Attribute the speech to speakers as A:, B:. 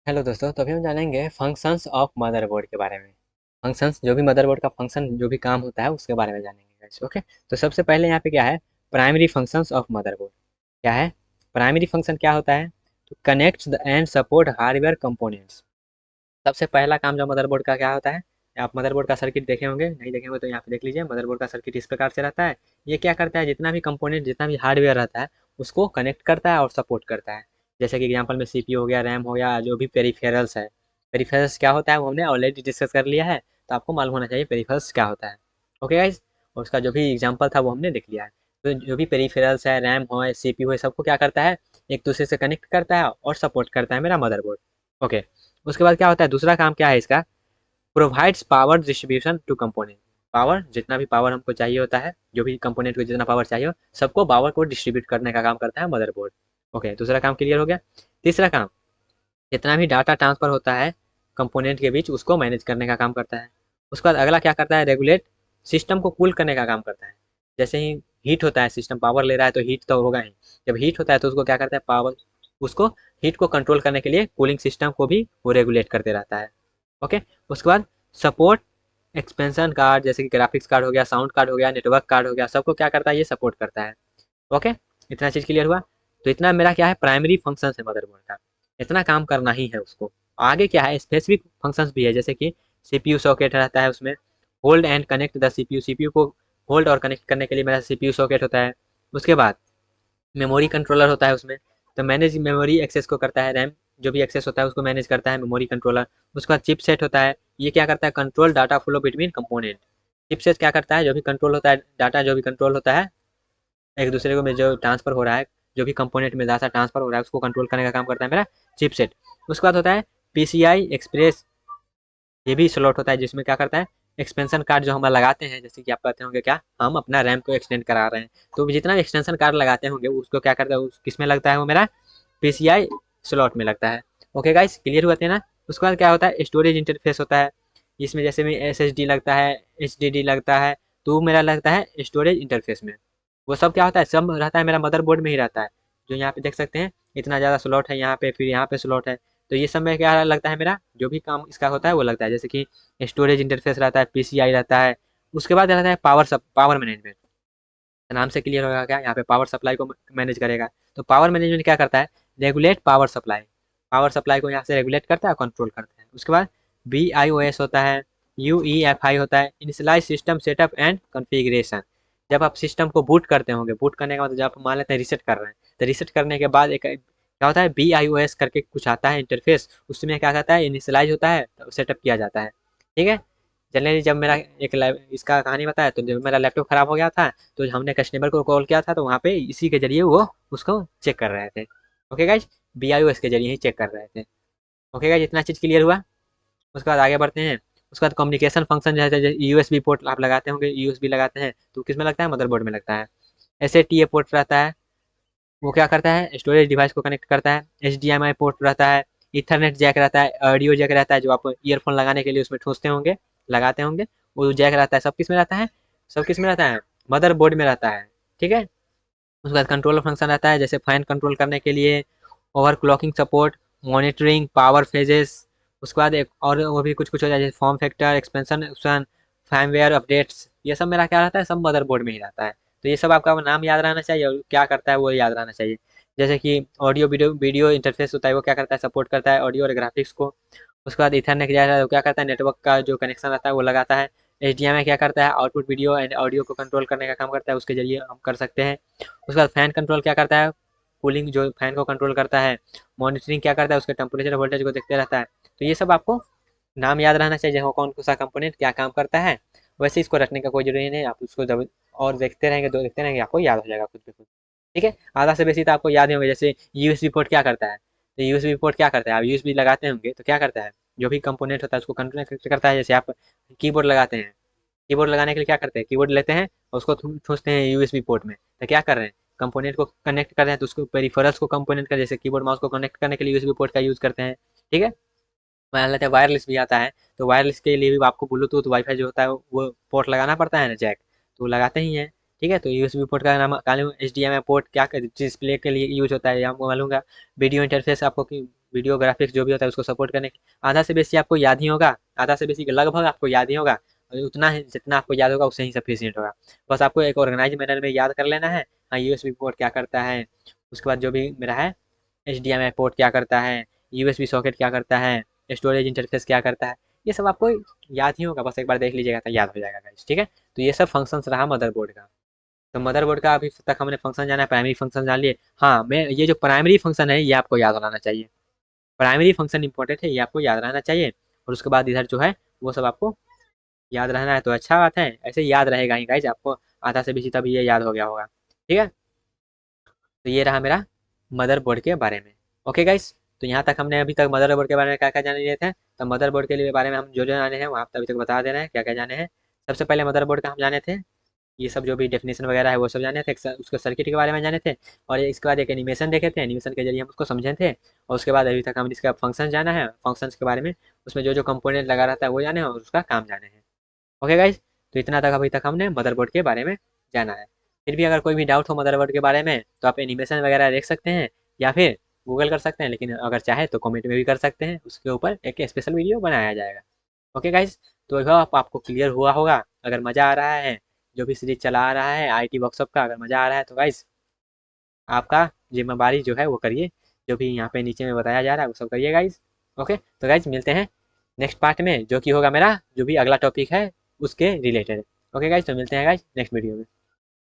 A: Hello दोस्तों, तो अभी हम जानेंगे फंक्शंस ऑफ मदरबोर्ड के बारे में। फंक्शंस जो भी मदरबोर्ड का फंक्शन जो भी काम होता है उसके बारे में जानेंगे गाइस। ओके, तो सबसे पहले यहाँ पे क्या है, प्राइमरी फंक्शंस ऑफ मदरबोर्ड क्या है। प्राइमरी फंक्शन क्या होता है, तो connect and support hardware components. सबसे पहला काम जो मदरबोर्ड का क्या होता है, आप मदरबोर्ड का सर्किट देखे होंगे, नहीं देखे होंगे तो यहाँ पे देख लीजिए। मदरबोर्ड का सर्किट इस प्रकार से रहता है। ये क्या करता है, जितना भी कंपोनेंट जितना भी हार्डवेयर रहता है उसको कनेक्ट करता है और सपोर्ट करता है। जैसे कि एग्जांपल में सीपीयू हो गया, रैम हो गया, जो भी पेरिफेरल्स है। पेरिफेरल्स क्या होता है वो हमने ऑलरेडी डिस्कस कर लिया है, तो आपको मालूम होना चाहिए पेरिफेरल्स क्या होता है। ओके गाइज, और उसका जो भी एग्जाम्पल था वो हमने देख लिया है। तो जो भी पेरिफेरल्स है, रैम हो, सीपीयू है, सबको क्या करता है, एक दूसरे से कनेक्ट करता है और सपोर्ट करता है मेरा मदरबोर्ड। ओके, उसके बाद क्या होता है, दूसरा काम क्या है इसका, provides power distribution to component. Power, जितना भी पावर हमको चाहिए होता है, जो भी कंपोनेंट को जितना पावर चाहिए हो, सबको पावर को डिस्ट्रीब्यूट करने का काम करता है मदरबोर्ड। ओके, दूसरा काम क्लियर हो गया। तीसरा काम, जितना भी डाटा ट्रांसफर होता है कंपोनेंट के बीच उसको मैनेज करने का काम करता है। उसके बाद अगला क्या करता है, रेगुलेट, सिस्टम को कूल करने का काम करता है। जैसे ही हीट होता है, सिस्टम पावर ले रहा है तो हीट तो होगा ही। जब हीट होता है तो उसको क्या करता है, पावर, उसको हीट को कंट्रोल करने के लिए कूलिंग सिस्टम को भी वो रेगुलेट करते रहता है। ओके, उसके बाद सपोर्ट एक्सपेंशन कार्ड, जैसे कि ग्राफिक्स कार्ड हो गया, साउंड कार्ड हो गया, नेटवर्क कार्ड हो गया, सबको क्या करता है, ये सपोर्ट करता है। ओके, इतना चीज़ क्लियर हुआ। तो इतना मेरा क्या है, प्राइमरी फंक्शन है मदरबोर्ड का, इतना काम करना ही है उसको। आगे क्या है, स्पेसिफिक फंक्शंस भी है, जैसे कि सीपीयू सॉकेट रहता है उसमें, hold and connect the CPU, CPU को होल्ड और कनेक्ट करने के लिए मेरा सीपीयू सॉकेट होता है। उसके बाद मेमोरी कंट्रोलर होता है उसमें, तो मैनेज मेमोरी एक्सेस को करता है, रैम जो भी एक्सेस होता है उसको मैनेज करता है मेमोरी कंट्रोलर। उसके बाद चिप सेट होता है, ये क्या करता है, control data flow between component. Chip set क्या करता है, जो भी कंट्रोल होता है, डाटा जो भी कंट्रोल होता है एक दूसरे को में जो ट्रांसफर हो रहा है, जो भी कंपोनेंट में डाटा ट्रांसफर हो रहा है उसको कंट्रोल करने का काम करता है मेरा चिपसेट। उसके बाद होता है पीसीआई एक्सप्रेस, ये भी स्लॉट होता है जिसमें क्या करता है, एक्सपेंशन कार्ड जो हम लगाते हैं, जैसे कि आप कहते होंगे क्या, हम अपना रैम को एक्सटेंड करा रहे हैं, तो जितना भी एक्सटेंशन कार्ड लगाते होंगे उसको क्या करता है, किस में लगता है वो मेरा पीसीआई स्लॉट में लगता है। ओके गाइस, क्लियर हुआ थे ना। उसके बाद क्या होता है, स्टोरेज इंटरफेस होता है, इसमें जैसे में एसएसडी लगता है, एचडीडी लगता है, तो मेरा लगता है स्टोरेज इंटरफेस में। वो सब क्या होता है, सब रहता है मेरा मदरबोर्ड में ही रहता है। जो यहाँ पे देख सकते हैं, इतना ज़्यादा स्लॉट है यहाँ पे, फिर यहाँ पे स्लॉट है, तो ये सब में क्या लगता है, मेरा जो भी काम इसका होता है वो लगता है। जैसे कि स्टोरेज इंटरफेस रहता है, पीसीआई रहता है। उसके बाद रहता है पावर मैनेजमेंट, नाम से क्लियर होगा क्या, यहाँ पे पावर सप्लाई को मैनेज करेगा। तो पावर मैनेजमेंट क्या करता है, regulate power supply, power supply को यहाँ से रेगुलेट करता है, कंट्रोल करता है। उसके बाद बी आई ओ एस होता है, यू ई एफ आई होता है, initialise system setup and configuration. जब आप सिस्टम को बूट करते होंगे, बूट करने के बाद जब आप मान लेते हैं रीसेट कर रहे हैं, तो रीसेट करने के बाद एक क्या होता है, बी आई ओ एस करके कुछ आता है इंटरफेस, उसमें क्या कहता है, इनिशियलाइज होता है, तो सेटअप किया जाता है। ठीक है, जनरली जब मेरा एक इसका कहानी बताया, तो जब मेरा लैपटॉप खराब हो गया था, तो हमने कस्टमर को कॉल किया था, तो वहाँ पे इसी के जरिए वो उसको चेक कर रहे थे। Okay guys, B I O S के जरिए ही चेक कर रहे थे। ओके गाइज, इतना चीज़ क्लियर हुआ। उसके बाद आगे बढ़ते हैं। उसके बाद कम्युनिकेशन फंक्शन जैसे यूएसबी पोर्ट आप लगाते होंगे, यूएसबी लगाते हैं तो किस में लगता है, मदरबोर्ड में लगता है। S A T A port रहता है, वो क्या करता है, स्टोरेज डिवाइस को कनेक्ट करता है। H D M I port रहता है, इथरनेट जैक रहता है, ऑडियो जैक रहता है, जो आप ईयरफोन लगाने के लिए उसमें ठूसते होंगे, लगाते होंगे, वो जैक रहता है। सब किस में रहता है, सब किस में रहता है, मदरबोर्ड में रहता है। ठीक है, उसके बाद कंट्रोलर फंक्शन रहता है, जैसे फैन कंट्रोल करने के लिए, overclocking support, monitoring, power phases. उसके बाद एक और वो भी कुछ कुछ हो जाए, जैसे form factor, expansion option, firmware updates, ये सब मेरा क्या रहता है, सब मदरबोर्ड में ही रहता है। तो ये सब आपका नाम याद रहना चाहिए और क्या करता है वो याद रहना चाहिए। जैसे कि ऑडियो वीडियो वीडियो इंटरफेस होता है, वो क्या करता है, सपोर्ट करता है ऑडियो और ग्राफिक्स को। उसके बाद ईथरनेट क्या करता है, नेटवर्क का जो कनेक्शन रहता है वो लगाता है। एचडीएमआई क्या करता है, आउटपुट वीडियो एंड ऑडियो को कंट्रोल करने का काम करता है, उसके जरिए हम कर सकते हैं। उसके बाद फैन कंट्रोल क्या करता है, कूलिंग जो फैन को कंट्रोल करता है। मॉनिटरिंग क्या करता है, उसके टेम्परेचर वोल्टेज को देखते रहता है। तो ये सब आपको नाम याद रहना चाहिए, जहाँ कौन सा कंपोनेंट क्या काम करता है। वैसे इसको रखने का कोई जरूरी नहीं, आप उसको जब और देखते रहेंगे, दो देखते रहेंगे, आपको याद हो जाएगा खुद भी खुद। ठीक है, आधा से बेसी तो आपको याद ही होगा। जैसे यूएसबी पोर्ट क्या करता है, तो यूएसबी पोर्ट क्या करता है, आप यूएसबी लगाते होंगे तो क्या करता है, जो भी कंपोनेंट होता है उसको कनेक्ट करता है। जैसे आप कीबोर्ड लगाते हैं, कीबोर्ड लगाने के लिए क्या करते हैं, कीबोर्ड लेते हैं और उसको ठूसते हैं यूएसबी पोर्ट में, तो क्या कर रहे हैं, कंपोनेंट को कनेक्ट कर रहे हैं। तो उसको पेरिफेरल्स को कंपोनेंट का, जैसे कीबोर्ड माउस को कनेक्ट करने के लिए यूएसबी पोर्ट का यूज करते हैं। ठीक है, मान लेते हैं वायरलेस भी आता है, तो वायरलेस के लिए भी आपको ब्लूटूथ वाईफाई जो होता है वो पोर्ट लगाना पड़ता है ना, जैक, तो वो लगाते ही हैं। ठीक है। तो यूएसबी पोर्ट का नाम मालूम, एचडीएमआई पोर्ट क्या डिस्प्ले के लिए यूज होता है आपको मालूम है। वीडियो इंटरफेस आपको कि वीडियो ग्राफिक्स जो भी होता है उसको सपोर्ट करने आधा से बेसी आपको याद ही होगा, आधा से बेसी लगभग आपको याद ही होगा, और उतना ही जितना आपको याद होगा उससे ही सफिशियंट होगा। बस आपको एक ऑर्गेनाइज मैनर में याद कर लेना है, हाँ यूएसबी पोर्ट क्या करता है, उसके बाद जो भी मेरा है एचडीएमआई पोर्ट क्या करता है, यूएसबी सॉकेट क्या करता है, स्टोरेज इंटरफेस क्या करता है, ये सब आपको याद ही होगा, बस एक बार देख लीजिएगा तो याद हो जाएगा गाइस। ठीक है। तो ये सब फंक्शंस रहा मदरबोर्ड का। तो मदरबोर्ड का अभी तक हमने फंक्शन जाना है, प्राइमरी फंक्शन जान लिए। हाँ, मैं ये जो प्राइमरी फंक्शन है ये आपको याद रहना चाहिए, प्राइमरी फंक्शन इंपॉर्टेंट है, ये आपको याद रहना चाहिए। और उसके बाद इधर जो है वो सब आपको याद रहना है, तो अच्छा बात है, ऐसे याद रहेगा ही गाइज आपको, आधा से बेसी तब ये याद हो गया होगा। ठीक है। तो ये रहा मेरा मदरबोर्ड के बारे में। Okay guys. तो यहाँ तक हमने अभी तक मदरबोर्ड के बारे में क्या क्या जान लिए थे। तो मदरबोर्ड के लिए बारे में हम जो जो जाने हैं वो आप अभी तक बता दे रहे हैं क्या क्या जाने हैं। सबसे पहले मदरबोर्ड का हम जाने थे, ये सब जो भी डेफिनेशन वगैरह है वो सब जाने थे, उसके सर्किट के बारे में जाने थे, और इसके बाद एक एनिमेशन देखे थे, एनिमेशन के जरिए हम उसको समझे थे। और उसके बाद अभी तक हम इसका फंक्शन जाना है, फंक्शंस के बारे में, उसमें जो जो कंपोनेंट लगा रहता है वो जाने हैं और उसका काम जाने हैं। Okay guys. तो इतना तक अभी तक हमने मदरबोर्ड के बारे में जाना है। फिर भी अगर कोई भी डाउट हो मदरबोर्ड के बारे में तो आप एनिमेशन वगैरह देख सकते हैं, या फिर गूगल कर सकते हैं, लेकिन अगर चाहे तो कमेंट में भी कर सकते हैं, उसके ऊपर एक स्पेशल वीडियो बनाया जाएगा। Okay guys. तो यह आपको क्लियर हुआ होगा। अगर मज़ा आ रहा है, जो भी सीरीज चला आ रहा है आईटी वर्कशॉप का, अगर मज़ा आ रहा है तो गाइज आपका जिम्मेवारी जो है वो करिए, जो भी यहाँ पे नीचे में बताया जा रहा है वो सब करिए गाइज। ओके। तो गाइज मिलते हैं नेक्स्ट पार्ट में, जो कि होगा मेरा जो भी अगला टॉपिक है उसके रिलेटेड। Okay guys. तो मिलते हैं गाइज नेक्स्ट वीडियो में।